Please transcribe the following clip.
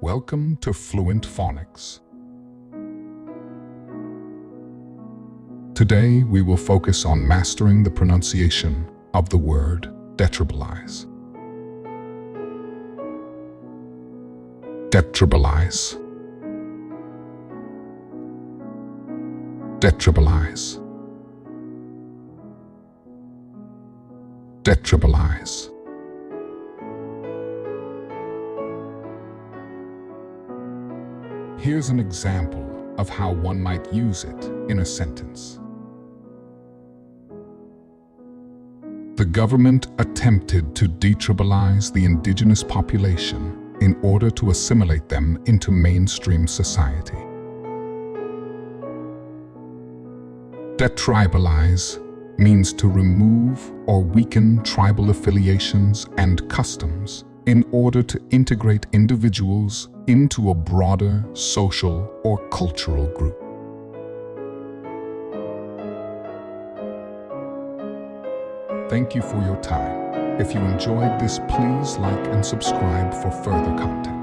Welcome to Fluent Phonics. Today we will focus on mastering the pronunciation of the word detribalize. Detribalize. Detribalize. Detribalize. Here's an example of how one might use it in a sentence. The government attempted to detribalize the indigenous population in order to assimilate them into mainstream society. Detribalize means to remove or weaken tribal affiliations and customs in order to integrate individuals into a broader social or cultural group. Thank you for your time. If you enjoyed this, please like and subscribe for further content.